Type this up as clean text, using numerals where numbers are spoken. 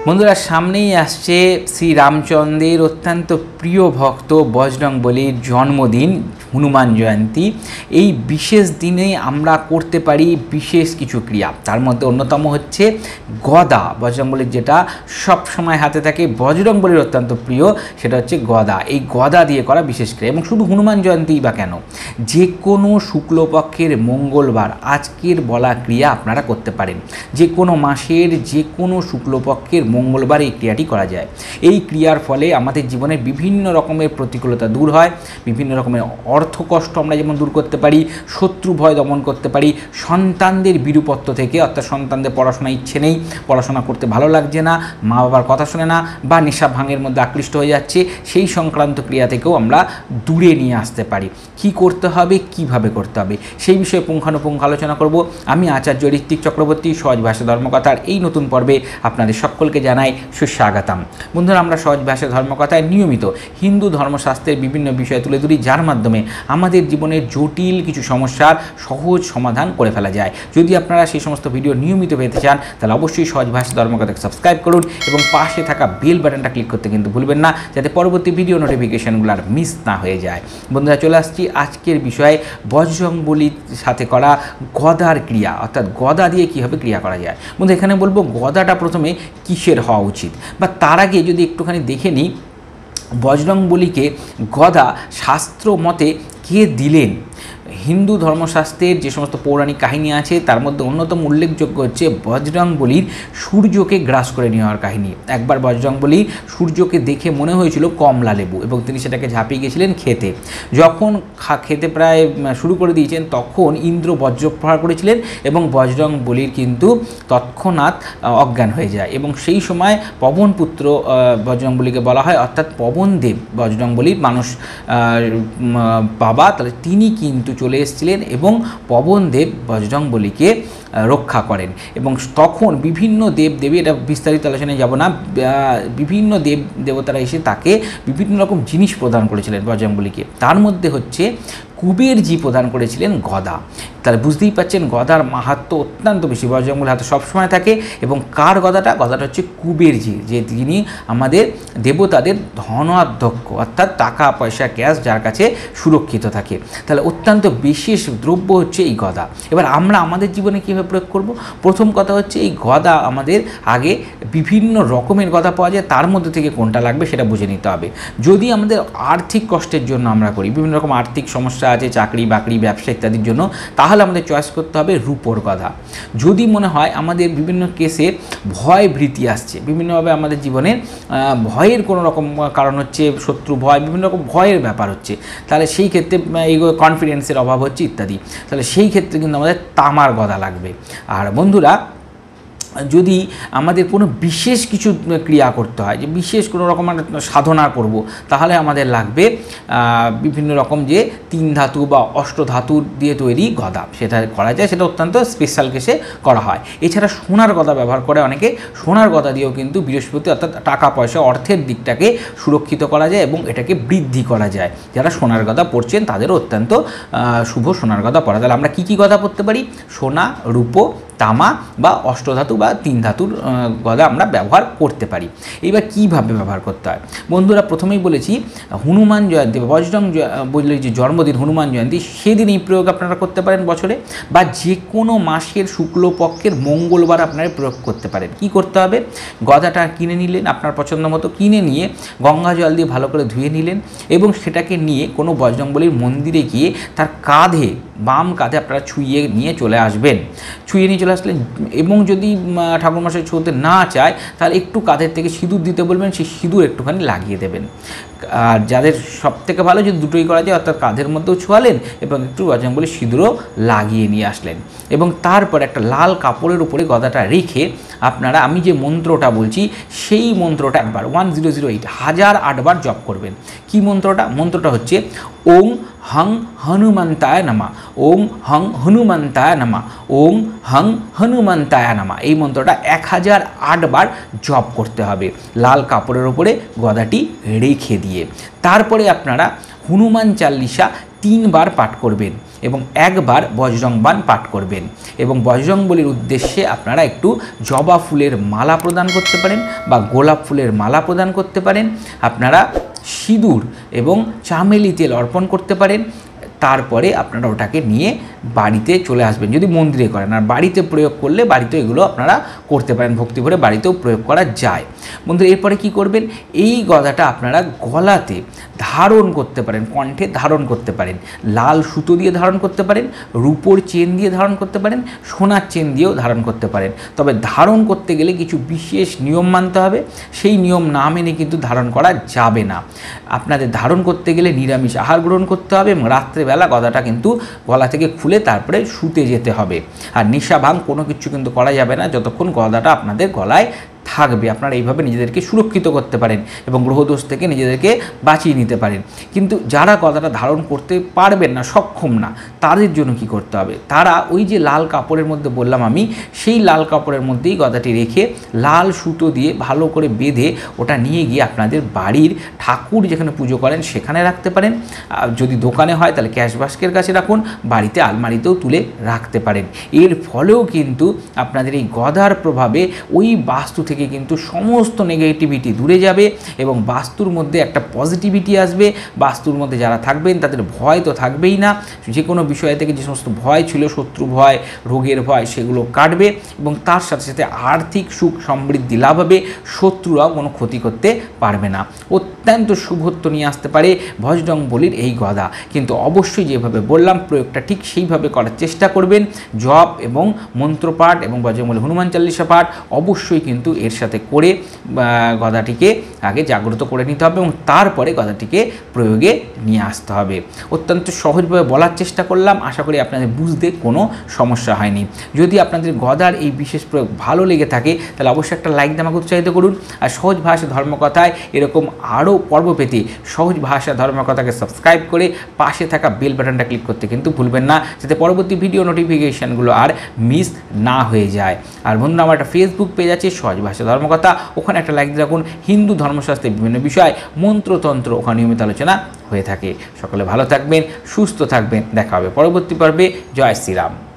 বন্ধুরা, সামনেই আসছে শ্রী রামচন্দ্রের অত্যন্ত প্রিয় ভক্ত বজরংবলীর জন্মদিন, হনুমান জয়ন্তী। এই বিশেষ দিনে আমরা করতে পারি বিশেষ কিছু ক্রিয়া। তার মধ্যে অন্যতম হচ্ছে গদা। বজরংবলীর যেটা সব সময় হাতে থাকে, বজরংবলীর অত্যন্ত প্রিয়, সেটা হচ্ছে গদা। এই গদা দিয়ে করা বিশেষ ক্রিয়া। এবং শুধু হনুমান জয়ন্তী বা কেন, যে কোনো শুক্লপক্ষের মঙ্গলবার আজকের বলা ক্রিয়া আপনারা করতে পারেন। যে কোনো মাসের যে কোনো শুক্লপক্ষের মঙ্গলবার এই ক্রিয়াটি করা যায়। এই ক্রিয়ার ফলে আমাদের জীবনে বিভিন্ন রকমের প্রতিকূলতা দূর হয়, বিভিন্ন রকমের অর্থকষ্ট আমরা যেমন দূর করতে পারি, শত্রু ভয় দমন করতে পারি, সন্তানদের বিরূপত্ব থেকে, অর্থাৎ সন্তানদের পড়াশোনা ইচ্ছে নেই, পড়াশোনা করতে ভালো লাগছে না, মা বাবার কথা শোনে না, বা নেশা ভাঙের মধ্যে আকৃষ্ট হয়ে যাচ্ছে, সেই সংক্রান্ত ক্রিয়া থেকেও আমরা দূরে নিয়ে আসতে পারি। কি করতে হবে, কিভাবে করতে হবে, সেই বিষয়ে পুঙ্খানুপুঙ্খ আলোচনা করব। আমি আচার্য ঋত্বিক চক্রবর্তী, সহজ ভাষা ধর্মকথার এই নতুন পর্বে আপনাদের সকলকে জানাই সুস্বাগতম। বন্ধুরা, আমরা সহজ ভাষা ধর্মকথায় নিয়মিত হিন্দু ধর্মশাস্ত্রের বিভিন্ন বিষয় তুলে ধরি, যার মাধ্যমে আমাদের জীবনের জটিল কিছু সমস্যার সহজ সমাধান করে ফেলা যায়। যদি আপনারা সেই সমস্ত ভিডিও নিয়মিত পেতে চান, তাহলে অবশ্যই সহজ ভাষা ধর্মকথাকে সাবস্ক্রাইব করুন এবং পাশে থাকা বেল বাটনটা ক্লিক করতে কিন্তু ভুলবেন না, যাতে পরবর্তী ভিডিও নোটিফিকেশনগুলো আর মিস না হয়ে যায়। বন্ধুরা, চলে আসছি আজকের বিষয়ে, বজরংবলীর সাথে করা গদার ক্রিয়া, অর্থাৎ গদা দিয়ে কীভাবে ক্রিয়া করা যায়। বন্ধু, এখানে বলবো গদাটা প্রথমে কিসের হওয়া উচিত, বা তার আগে যদি একটুখানি দেখে নিই বজরংবলীকে গদা শাস্ত্র মতে কে দিলেন। হিন্দু ধর্মশাস্ত্রের যে সমস্ত পৌরাণিক কাহিনী আছে, তার মধ্যে অন্যতম উল্লেখযোগ্য হচ্ছে বজরংবলীর সূর্যকে গ্রাস করে নেওয়ার কাহিনী। একবার বজরংবলী সূর্যকে দেখে মনে হয়েছিল কমলা লেবু, এবং তিনি সেটাকে ঝাঁপিয়ে গেছিলেন খেতে। যখন খেতে প্রায় শুরু করে দিয়েছেন, তখন ইন্দ্র বজ্রপ্রহার করেছিলেন এবং বজরংবলীর কিন্তু তৎক্ষণাৎ অজ্ঞান হয়ে যায়। এবং সেই সময় পবনপুত্র বজরংবলীকে বলা হয়, অর্থাৎ পবনদেব বজরংবলীর মানুষ বাবা, তাহলে তিনি কিন্তু চলে এসেছিলেন এবং পবনদেব বজরংবলীকে রক্ষা করেন। এবং তখন বিভিন্ন দেবদেবী, এটা বিস্তারিত আলোচনায় যাব না, বিভিন্ন দেব দেবতারা এসে তাকে বিভিন্ন রকম জিনিস প্রদান করেছিলেন বজরংবলীকে। তার মধ্যে হচ্ছে কুবেরজি প্রদান করেছিলেন গদা। তাহলে বুঝতেই পাচ্ছেন গদার মাহাত্ম্য অত্যন্ত বেশি, বজরংবলীর হাতে সবসময় থাকে। এবং কার গদাটা? গদাটা হচ্ছে কুবেরজি, যে তিনি আমাদের দেবতাদের ধনাধ্যক্ষ, অর্থাৎ টাকা পয়সা ক্যাশ যার কাছে সুরক্ষিত থাকে। তাহলে অত্যন্ত বিশেষ দ্রব্য হচ্ছে এই গদা। এবার আমরা আমাদের জীবনে কীভাবে প্রয়োগ করব? প্রথম কথা হচ্ছে, এই গদা আমাদের আগে বিভিন্ন রকমের গদা পাওয়া যায়, তার মধ্যে থেকে কোনটা লাগবে সেটা বুঝে নিতে হবে। যদি আমাদের আর্থিক কষ্টের জন্য আমরা করি, বিভিন্ন রকম আর্থিক সমস্যা আছে, চাকরি বাকরি ব্যবসা ইত্যাদির জন্য, তাহলে আমাদের চয়েস করতে হবে রূপোর গদা। যদি মনে হয় আমাদের বিভিন্ন কেসে ভয় ভীতি আসছে, বিভিন্নভাবে আমাদের জীবনে ভয়ের কোনো রকম কারণ হচ্ছে, শত্রু ভয়, বিভিন্ন রকম ভয়ের ব্যাপার হচ্ছে, তাহলে সেই ক্ষেত্রে এই কনফিডেন্সের অভাব হচ্ছে ইত্যাদি, তাহলে সেই ক্ষেত্রে কিন্তু আমাদের তামার গদা লাগবে। আর বন্ধুরা, যদি আমাদের কোনো বিশেষ কিছু ক্রিয়া করতে হয়, যে বিশেষ কোনো রকম সাধনা করব, তাহলে আমাদের লাগবে বিভিন্ন রকম যে 3 ধাতু বা অষ্টধাতুর দিয়ে তৈরি গদা, সেটা করা যায়, সেটা অত্যন্ত স্পেশাল কেসে করা হয়। এছাড়া সোনার গদা ব্যবহার করে অনেকে, সোনার গদা দিয়েও কিন্তু বৃহস্পতি, অর্থাৎ টাকা পয়সা অর্থের দিকটাকে সুরক্ষিত করা যায় এবং এটাকে বৃদ্ধি করা যায়। যারা সোনার গদা পরছেন তাদেরও অত্যন্ত শুভ সোনার গদা পরা। তাহলে আমরা কী কী গদা পরতে পারি? সোনা, রূপো, তামা বা অষ্টধাতু বা 3 ধাতুর গদা আমরা ব্যবহার করতে পারি। এইবার কীভাবে ব্যবহার করতে হয়? বন্ধুরা, প্রথমেই বলেছি হনুমান জয়ন্তী বা বজরংবলীর যে জন্মদিন হনুমান জয়ন্তী, সেদিন এই প্রয়োগ আপনারা করতে পারেন বছরে, বা যে কোনো মাসের শুক্লপক্ষের মঙ্গলবার আপনারা প্রয়োগ করতে পারেন। কি করতে হবে? গদাটা কিনে নিলেন, আপনার পছন্দ মতো কিনে নিয়ে গঙ্গা জল দিয়ে ভালো করে ধুয়ে নিলেন, এবং সেটাকে নিয়ে কোনো বজরংবলীর মন্দিরে গিয়ে তার কাঁধে, বাম কাঁধে আপনারা ছুঁয়ে নিয়ে চলে আসবেন। ছুঁয়ে নিয়ে চলে আসলেন, এবং যদি ঠাকুরমশাই ছুঁতে না চায়, তাহলে একটু কাঁধের থেকে সিঁদুর দিতে বলবেন, সেই সিঁদুর একটুখানি লাগিয়ে দেবেন। আর যাদের সবথেকে ভালো যদি দুটোই করা যায়, অর্থাৎ কাঁধের মধ্যেও ছোঁয়ালেন এবং একটু বজরংবলীর সিঁদুরও লাগিয়ে নিয়ে আসলেন। এবং তারপর একটা লাল কাপড়ের উপরে গদাটা রেখে আপনারা, আমি যে মন্ত্রটা বলছি সেই মন্ত্রটা একবার 1008 1008বার জপ করবেন। কি মন্ত্রটা? মন্ত্রটা হচ্ছে ওং হং হনুমন্তায় নমঃ, ওং হং হনুমন্তায় নমঃ, ওং হং হনুমন্তায় নমঃ। এই মন্ত্রটা 1008বার জপ করতে হবে লাল কাপড়ের ওপরে গদাটি রেখে দিয়ে। তারপরে আপনারা হনুমান চাল্লিশা 3 বার পাঠ করবেন এবং 1 বার বজরং বাণ পাঠ করবেন। এবং বজরং বলির উদ্দেশ্যে আপনারা একটু জবা ফুলের মালা প্রদান করতে পারেন বা গোলাপ ফুলের মালা প্রদান করতে পারেন। আপনারা সিঁদুর এবং চামেলি তেল অর্পণ করতে পারেন। তারপরে আপনারা ওটাকে নিয়ে বাড়িতে চলে আসবেন, যদি মন্দিরে করেন। আর বাড়িতে প্রয়োগ করলে বাড়িতেও এগুলো আপনারা করতে পারেন, ভক্তি ভরে বাড়িতেও প্রয়োগ করা যায়। বন্ধুরা, এরপরে কি করবেন, এই গদাটা আপনারা গলাতে ধারণ করতে পারেন, কণ্ঠে ধারণ করতে পারেন। লাল সুতো দিয়ে ধারণ করতে পারেন, রূপোর চেন দিয়ে ধারণ করতে পারেন, সোনার চেন দিয়েও ধারণ করতে পারেন। তবে ধারণ করতে গেলে কিছু বিশেষ নিয়ম মানতে হবে, সেই নিয়ম না মেনে কিন্তু ধারণ করা যাবে না। আপনাদের ধারণ করতে গেলে নিরামিষ আহার গ্রহণ করতে হবে এবং রাত্রেবেলা গদাটা কিন্তু গলা থেকে খুলে তারপরে শুতে যেতে হবে। আর নেশা ভাঙ কোনো কিছু কিন্তু করা যাবে না যতক্ষণ গদাটা আপনাদের গলায় থাকবে। আপনারা এইভাবে নিজেদেরকে সুরক্ষিত করতে পারেন এবং গ্রহদোষ থেকে নিজেদেরকে বাঁচিয়ে নিতে পারেন। কিন্তু যারা গদাটা ধারণ করতে পারবেন না, সক্ষম না, তাদের জন্য কি করতে হবে, তারা ওই যে লাল কাপড়ের মধ্যে বললাম আমি, সেই লাল কাপড়ের মধ্যেই গদাটি রেখে লাল সুতো দিয়ে ভালো করে বেঁধে ওটা নিয়ে গিয়ে আপনাদের বাড়ির ঠাকুর যেখানে পুজো করেন সেখানে রাখতে পারেন। যদি দোকানে হয় তাহলে ক্যাশ বাস্কের কাছে রাখুন, বাড়িতে আলমারিতেও তুলে রাখতে পারেন। এর ফলেও কিন্তু আপনাদের এই গদার প্রভাবে ওই বাস্তু থেকে কিন্তু সমস্ত নেগেটিভিটি দূরে যাবে এবং বাস্তুর মধ্যে একটা পজিটিভিটি আসবে। বাস্তুর মধ্যে যারা থাকবেন তাদের ভয় তো থাকবেই না, যে কোনো বিষয় থেকে যে সমস্ত ভয় ছিল, শত্রু ভয়, রোগের ভয়, সেগুলো কাটবে এবং তার সাথে সাথে আর্থিক সুখ সমৃদ্ধি লাভ হবে। শত্রুরাও কোনো ক্ষতি করতে পারবে না। অত্যন্ত শুভত্ব নিয়ে আসতে পারে বজরং বলির এই গদা। কিন্তু অবশ্যই যেভাবে বললাম প্রয়োগটা ঠিক সেইভাবে করার চেষ্টা করবেন। জপ এবং মন্ত্রপাঠ এবং বজরংবলী হনুমান চালিসা পাঠ অবশ্যই কিন্তু এর সাথে করে গদাটিকে আগে জাগ্রত করে নিতে হবে এবং তারপরে গদাটিকে প্রয়োগে নিয়ে আসতে হবে। অত্যন্ত সহজভাবে বলার চেষ্টা করলাম, আশা করি আপনাদের বুঝতে কোনো সমস্যা হয়নি। যদি আপনাদের গদার এই বিশেষ প্রয়োগ ভালো লেগে থাকে তাহলে অবশ্যই একটা লাইক দিয়ে আমাকে উৎসাহিত করুন। আর সহজ ভাষা ধর্মকথায় এরকম আরও পর্ব পেতে সহজ ভাষা ধর্মকথাকে সাবস্ক্রাইব করে পাশে থাকা বেল বাটনটা ক্লিক করতে কিন্তু ভুলবেন না, যাতে পরবর্তী ভিডিও নোটিফিকেশানগুলো আর মিস না হয়ে যায়। আর বন্ধুরা, আমার একটা ফেসবুক পেজ আছে সহজ ভাষা ধর্মকথা, ওখানে একটা লাইক দিয়ে রাখুন। হিন্দু ধর্মশাস্ত্রের বিভিন্ন বিষয়, মন্ত্রতন্ত্র ওখানে নিয়মিত আলোচনা হয়ে থাকে। সকলে ভালো থাকবেন, সুস্থ থাকবেন, দেখা হবে পরবর্তী পর্বে। জয় শ্রীরাম।